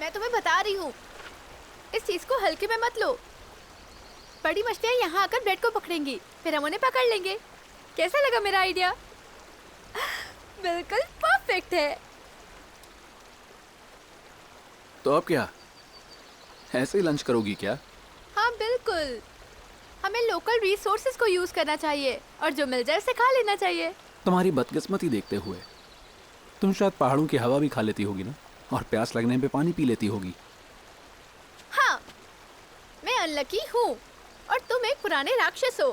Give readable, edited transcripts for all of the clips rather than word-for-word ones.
मैं तुम्हें बता रही हूँ, इस चीज को हल्के में मत लो। बड़ी मछलियाँ यहाँ आकर ब्रेड को पकड़ेंगी, फिर हम उन्हें पकड़ लेंगे। कैसा लगा मेरा आइडिया? बिल्कुल परफेक्ट है। तो अब क्या, ऐसे ही लंच करोगी क्या? हाँ बिल्कुल, हमें लोकल रिसोर्सेज को यूज करना चाहिए और जो मिल जाए उसे खा लेना चाहिए। तुम्हारी बदकिस्मती देखते हुए तुम शायद पहाड़ों की हवा भी खा लेती होगी ना, और प्यास लगने पे पानी पी लेती होगी। हाँ, मैं अनलकी हूँ और तुम एक पुराने राक्षस हो।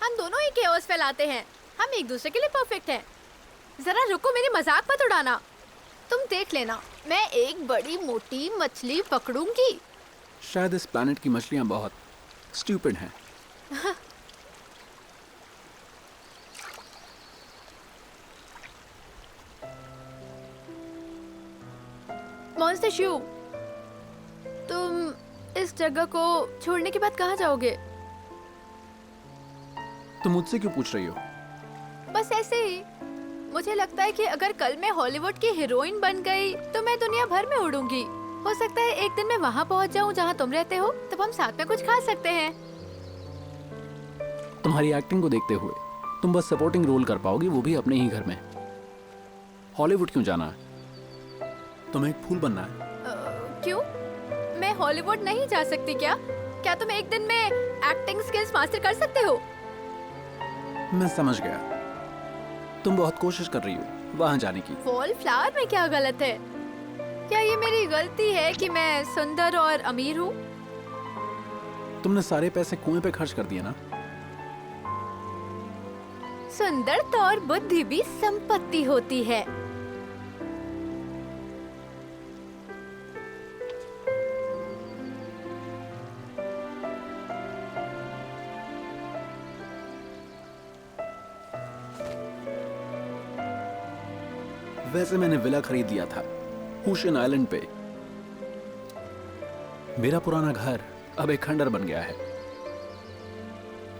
हम दोनों ही केओस फैलाते हैं, हम एक दूसरे के लिए परफेक्ट हैं। जरा रुको, मेरी मजाक मत उड़ाना। तुम देख लेना, मैं एक बड़ी मोटी मछली पकड़ूंगी। शायद इस प्लैनेट की मछलियाँ बहुत स्टूपिड हैं। मॉन्स्टर शू, तुम इस जगह को छोड़ने के बाद कहाँ जाओगे? तुम मुझसे क्यों पूछ रही हो? बस ऐसे ही। मुझे लगता है कि अगर कल मैं हॉलीवुड की हीरोइन बन गई तो मैं दुनिया भर में उड़ूंगी। हो सकता है एक दिन मैं वहाँ पहुँच जाऊँ जहाँ तुम रहते हो, तब हम साथ में कुछ खा सकते हैं। तुम्हारी एक्टिंग को देखते हुए तुम बस सपोर्टिंग रोल कर पाओगी, वो भी अपने ही घर में। हॉलीवुड क्यों जाना है? तुम्हें एक फूल बनना है। क्यों? मैं हॉलीवुड नहीं जा सकती क्या? क्या तुम एक दिन में एक्टिंग स्किल्स मास्टर कर सकते हो? मैं समझ गया, तुम बहुत कोशिश कर रही हो वहाँ जाने की। वॉल फ्लावर में क्या गलत है? क्या ये मेरी गलती है कि मैं सुंदर और अमीर हूँ? तुमने सारे पैसे कुएं पे खर्च कर दिए ना। सुंदरता और बुद्धि भी संपत्ति होती है। वैसे मैंने विला खरीद लिया था ओशन आइलैंड पे। मेरा पुराना घर अब एक खंडर बन गया है।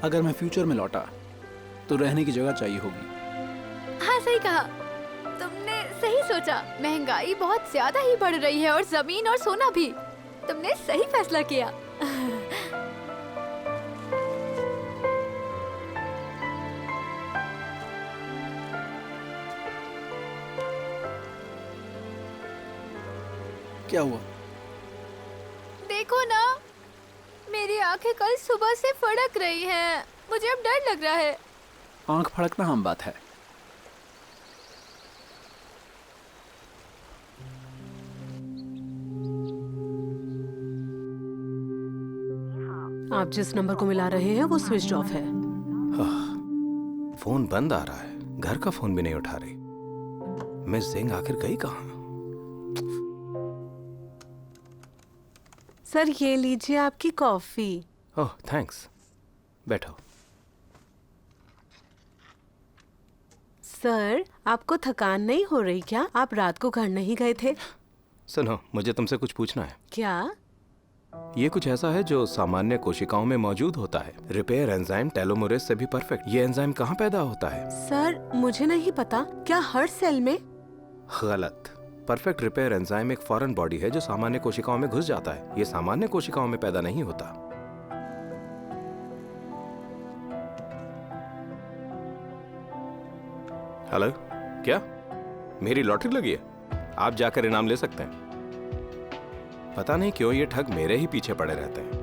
अगर मैं फ्यूचर में लौटा तो रहने की जगह चाहिए होगी। हाँ सही कहा, तुमने सही सोचा। महंगाई बहुत ज्यादा ही बढ़ रही है और जमीन और सोना भी। तुमने सही फैसला किया। क्या हुआ? देखो ना, मेरी आंखें कल सुबह से फड़क रही हैं। मुझे अब डर लग रहा है। आंख फड़कना आम बात है। आप जिस नंबर को मिला रहे हैं वो स्विच ऑफ है। फोन बंद आ रहा है, घर का फोन भी नहीं उठा रही। मिस जिंग आखिर गई कहाँ? सर ये लीजिए आपकी कॉफी। ओह थैंक्स, बैठो। सर आपको थकान नहीं हो रही क्या? आप रात को घर नहीं गए थे? सुनो, मुझे तुमसे कुछ पूछना है। क्या? ये कुछ ऐसा है जो सामान्य कोशिकाओं में मौजूद होता है। रिपेयर एंजाइम टेलोमेरेज से भी परफेक्ट। ये एंजाइम कहाँ पैदा होता है? सर मुझे नहीं पता। क्या हर सेल में? गलत। परफेक्ट रिपेयर एंजाइम एक फॉरेन बॉडी है जो सामान्य कोशिकाओं में घुस जाता है। ये सामान्य कोशिकाओं में पैदा नहीं होता। हेलो, क्या मेरी लॉटरी लगी है? आप जाकर इनाम ले सकते हैं। पता नहीं क्यों ये ठग मेरे ही पीछे पड़े रहते हैं।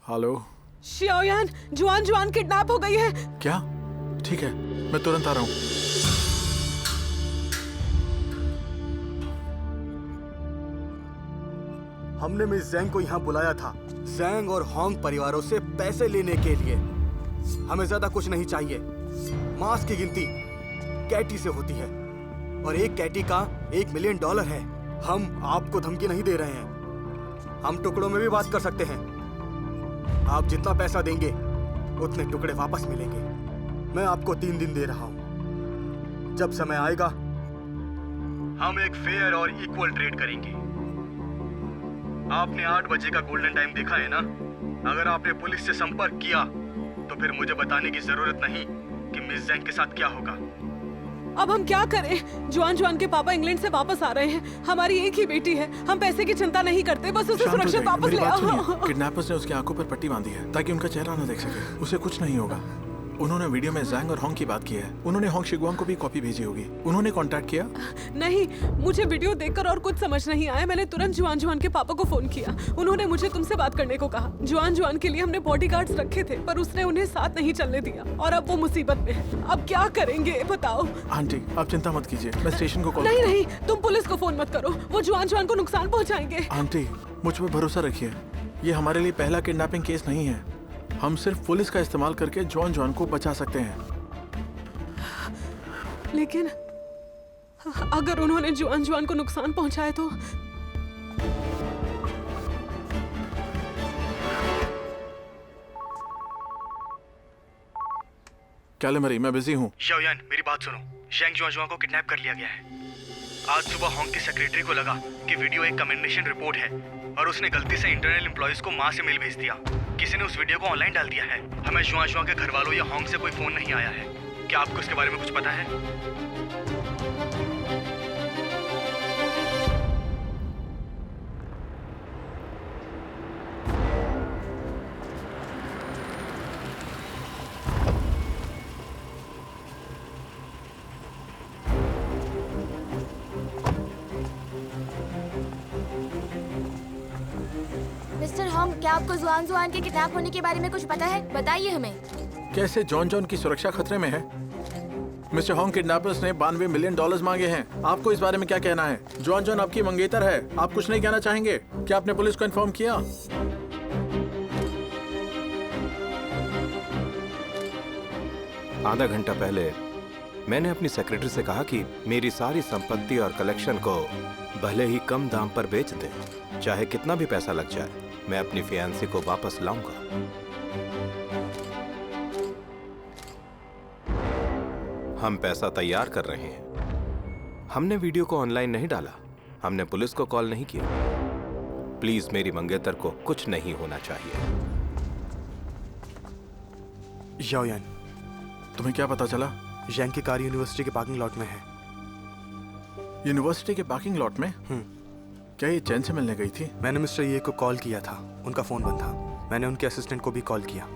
हेलो। शियोयान, जुआन किडनैप हो गई है। क्या? ठीक है, मैं तुरंत आ रहा हूँ। हमने मिस जैंग को यहाँ बुलाया था जैंग और होंग परिवारों से पैसे लेने के लिए। हमें ज्यादा कुछ नहीं चाहिए। मांस की गिनती कैटी से होती है और एक कैटी का $1 मिलियन है। हम आपको धमकी नहीं दे रहे हैं, हम टुकड़ों में भी बात कर सकते हैं। आप जितना पैसा देंगे उतने टुकड़े वापस मिलेंगे। मैं आपको 3 दिन दे रहा हूं। जब समय आएगा हम एक फेयर और इक्वल ट्रेड करेंगे। आपने 8 बजे का गोल्डन टाइम देखा है ना? अगर आपने पुलिस से संपर्क किया तो फिर मुझे बताने की जरूरत नहीं कि मिस जैंग के साथ क्या होगा। अब हम क्या करें? जुआन के पापा इंग्लैंड से वापस आ रहे हैं। हमारी एक ही बेटी है, हम पैसे की चिंता नहीं करते, बस उसे शांत हो सुरक्षित जाइए, वापस मेरी ले बात आओ। सुनिए। किडनैपर्स ने उसकी आंखों पर पट्टी बांधी है ताकि उनका चेहरा न देख सके। उसे कुछ नहीं होगा। उन्होंने वीडियो में जैंग और होंग की बात की है। उन्होंने होंग शिगुआंग को भी कॉपी भेजी होगी। उन्होंने कांटेक्ट किया? नहीं, मुझे वीडियो देखकर और कुछ समझ नहीं आया। मैंने तुरंत जुआन के पापा को फोन किया। उन्होंने मुझे तुमसे बात करने को कहा। जुआन के लिए हमने बॉडीगार्ड्स रखे थे, पर उसने उन्हें साथ नहीं चलने दिया और अब वो मुसीबत में है। अब क्या करेंगे बताओ? आंटी आप चिंता मत कीजिए, मैं स्टेशन को कॉल नहीं नहीं, तुम पुलिस को फोन मत करो, वो जुआन को नुकसान पहुंचाएंगे। आंटी मुझ पर भरोसा रखिए, ये हमारे लिए पहला किडनैपिंग केस नहीं है। हम सिर्फ पुलिस का इस्तेमाल करके जॉन को बचा सकते हैं। लेकिन अगर उन्होंने जुआन को नुकसान पहुंचाया तो? कैलेमरी मैं बिजी हूँ। शाओयान मेरी बात सुनो। जैंग जुआन को किडनैप कर लिया गया है। आज सुबह होंग की सेक्रेटरी को लगा कि वीडियो एक कमेंडेशन रिपोर्ट है और उसने गलती से इंटरनल एम्प्लॉइज को मां से मेल भेज दिया। किसी ने उस वीडियो को ऑनलाइन डाल दिया है। हमें जुआन के घर वालों या होंग से कोई फोन नहीं आया है। क्या आपको इसके बारे में कुछ पता है? मिस्टर होंग, क्या आपको जुआन के किडनैप होने के बारे में कुछ पता है? बताइए हमें। कैसे जॉन की सुरक्षा खतरे में है? मिस्टर होंग किडनैपर्स ने $92 मिलियन मांगे हैं। आपको इस बारे में क्या कहना है? जॉन आपकी मंगेतर है, आप कुछ नहीं कहना चाहेंगे? क्या आपने पुलिस को इन्फॉर्म किया? आधा घंटा पहले मैंने अपनी सेक्रेटरी से कहा कि मेरी सारी संपत्ति और कलेक्शन को भले ही कम दाम पर बेच दे, चाहे कितना भी पैसा लग जाए, मैं अपनी फियांसी को वापस लाऊंगा। हम पैसा तैयार कर रहे हैं। हमने वीडियो को ऑनलाइन नहीं डाला, हमने पुलिस को कॉल नहीं किया। प्लीज मेरी मंगेतर को कुछ नहीं होना चाहिए। शाओयान, तुम्हें क्या पता चला? जैंग की कार यूनिवर्सिटी के पार्किंग लॉट में है। यूनिवर्सिटी के पार्किंग लॉट में? क्या ये चैन से मिलने गई थी? मैंने मिस्टर ये को कॉल किया था, उनका फोन बंद था। मैंने उनके असिस्टेंट को भी कॉल किया।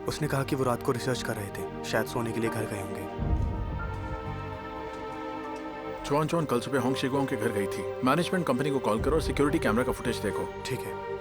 उसने कहा कि वो रात को रिसर्च कर रहे थे, शायद सोने के लिए घर गए होंगे। जॉन कल सुबह होंग शिगुआंग के घर गई थी। मैनेजमेंट कंपनी को कॉल करो और सिक्योरिटी कैमरा का फुटेज देखो। ठीक है।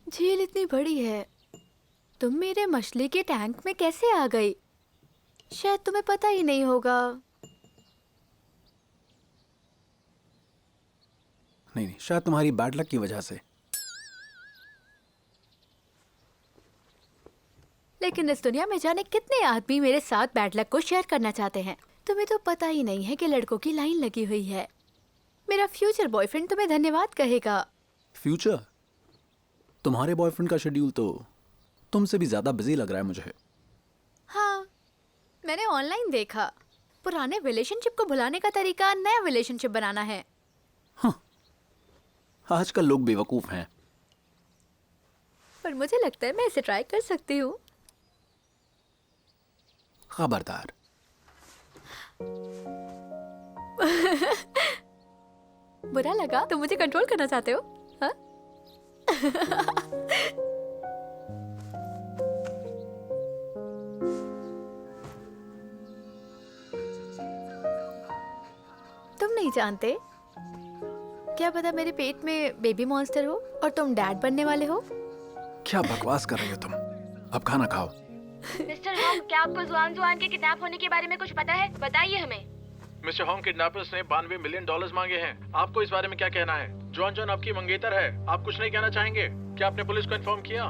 झील इतनी बड़ी है, तुम मेरे मछली के टैंक में कैसे आ गई? शायद तुम्हें पता ही नहीं होगा। नहीं, शायद तुम्हारी बैड लक की वजह से। लेकिन इस दुनिया में जाने कितने आदमी मेरे साथ बैड लक को शेयर करना चाहते हैं। तुम्हें तो पता ही नहीं है कि लड़कों की लाइन लगी हुई है। मेरा फ्यूचर बॉयफ्रेंड तुम्हें धन्यवाद कहेगा। फ्यूचर? तुम्हारे बॉयफ्रेंड का शेड्यूल तो तुमसे भी ज्यादा बिजी लग रहा है मुझे। हाँ, मैंने ऑनलाइन देखा। पुराने रिलेशनशिप को भुलाने का तरीका नया रिलेशनशिप बनाना है। हाँ, आजकल लोग बेवकूफ हैं। पर मुझे लगता है मैं इसे ट्राई कर सकती हूँ। खबरदार। बुरा लगा? तुम मुझे कंट्रोल करना चाहते हो? हाँ? नहीं जानते? क्या पता मेरे पेट में बेबी मॉन्स्टर हो और तुम डैड बनने वाले हो? क्या बकवास कर रही हो तुम? अब खाना खाओ। मिस्टर होंग, क्या आपको जुआन जुआन के किडनैप होने के बारे में कुछ पता है? बताइए हमें। मिस्टर होंग किडनैपर्स ने $92 मिलियन मांगे हैं। आपको इस बारे में क्या कहना है? जुआन जॉन आपकी मंगेतर है। आप कुछ नहीं कहना चाहेंगे? क्या आपने पुलिस को इन्फॉर्म किया?